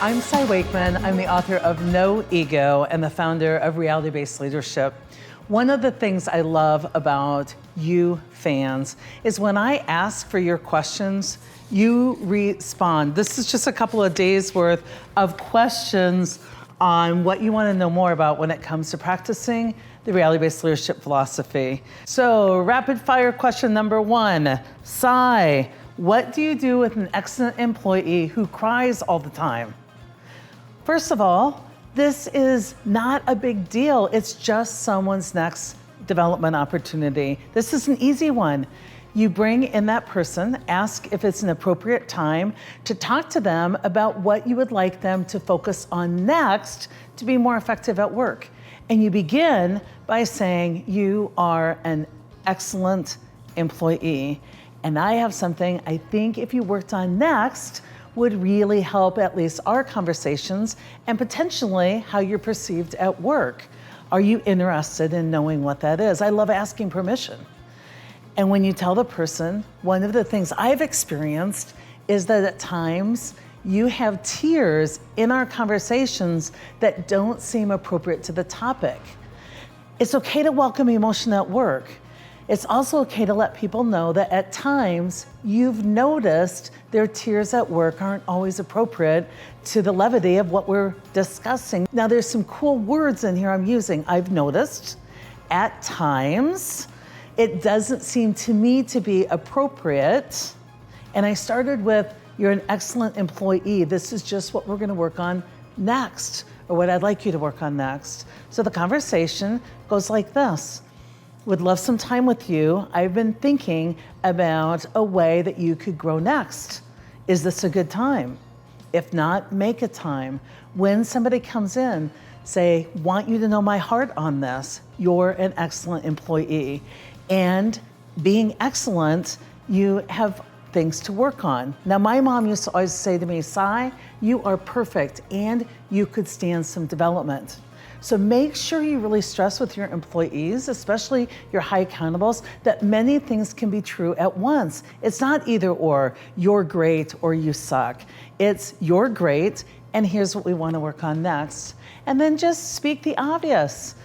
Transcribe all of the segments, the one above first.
I'm Wakeman. I'm the author of No Ego and the founder of Reality-Based Leadership. One of the things I love about you fans is when I ask for your questions, you respond. This is just a couple of days worth of questions on what you want to know more about when it comes to practicing the reality-based leadership philosophy. So rapid fire question number one, Sai, what do you do with an excellent employee who cries all the time? First of all, this is not a big deal. It's just someone's next development opportunity. This is an easy one. You bring in that person, ask if it's an appropriate time to talk to them about what you would like them to focus on next to be more effective at work. And you begin by saying, you are an excellent employee. And I have something I think if you worked on next would really help at least our conversations and potentially how you're perceived at work. Are you interested in knowing what that is? I love asking permission. And when you tell the person, one of the things I've experienced is that at times you have tears in our conversations that don't seem appropriate to the topic. It's okay to welcome emotion at work. It's also okay to let people know that at times you've noticed their tears at work aren't always appropriate to the levity of what we're discussing. Now there's some cool words in here I'm using. I've noticed at times it doesn't seem to me to be appropriate. And I started with, you're an excellent employee. This is just what we're gonna work on next, or what I'd like you to work on next. So the conversation goes like this. Would love some time with you. I've been thinking about a way that you could grow next. Is this a good time? If not, make a time. When somebody comes in, say, want you to know my heart on this. You're an excellent employee. And being excellent, you have things to work on. Now, my mom used to always say to me, Sai, you are perfect and you could stand some development. So make sure you really stress with your employees, especially your high accountables, that many things can be true at once. It's not either or, you're great or you suck. It's you're great and here's what we want to work on next. And then just speak the obvious.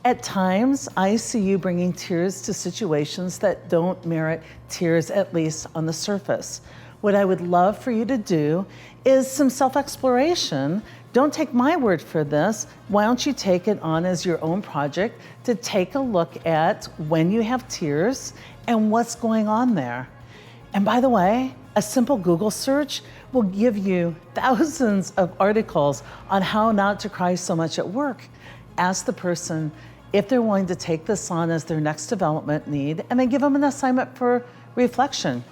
At times, I see you bringing tears to situations that don't merit tears, at least on the surface. What I would love for you to do is some self-exploration. Don't take my word for this. Why don't you take it on as your own project to take a look at when you have tears and what's going on there. And by the way, a simple Google search will give you thousands of articles on how not to cry so much at work. Ask the person if they're willing to take this on as their next development need, and then give them an assignment for reflection.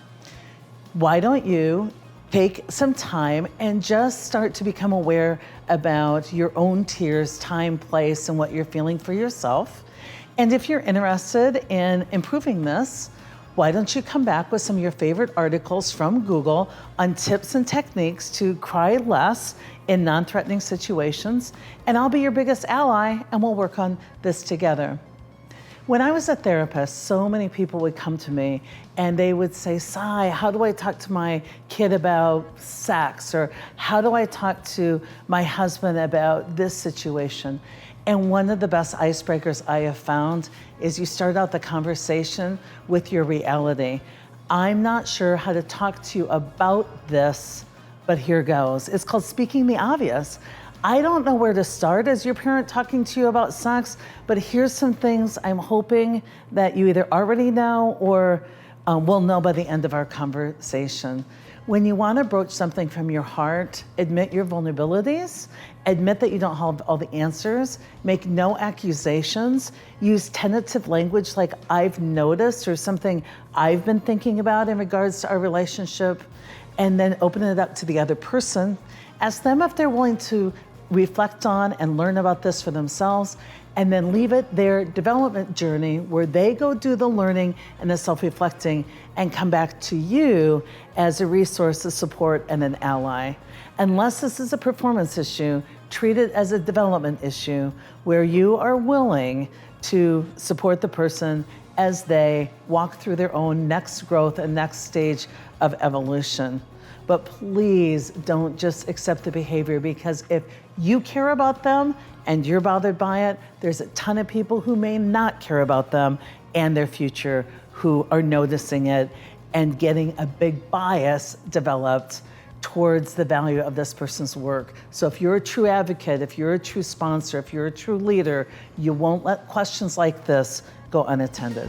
Why don't you take some time and just start to become aware about your own tears, time, place, and what you're feeling for yourself. And if you're interested in improving this, why don't you come back with some of your favorite articles from Google on tips and techniques to cry less in non-threatening situations, and I'll be your biggest ally and we'll work on this together. When I was a therapist, so many people would come to me and they would say, Sai, how do I talk to my kid about sex? Or how do I talk to my husband about this situation? And one of the best icebreakers I have found is you start out the conversation with your reality. I'm not sure how to talk to you about this, but here goes. It's called speaking the obvious. I don't know where to start as your parent talking to you about sex, but here's some things I'm hoping that you either already know or will know by the end of our conversation. When you want to broach something from your heart, admit your vulnerabilities, admit that you don't have all the answers, make no accusations, use tentative language like I've noticed or something I've been thinking about in regards to our relationship, and then open it up to the other person. Ask them if they're willing to reflect on and learn about this for themselves, and then leave it their development journey where they go do the learning and the self-reflecting and come back to you as a resource, a support, and an ally. Unless this is a performance issue, treat it as a development issue where you are willing to support the person as they walk through their own next growth and next stage of evolution. But please don't just accept the behavior, because if you care about them and you're bothered by it, there's a ton of people who may not care about them and their future who are noticing it and getting a big bias developed towards the value of this person's work. So if you're a true advocate, if you're a true sponsor, if you're a true leader, you won't let questions like this go unattended.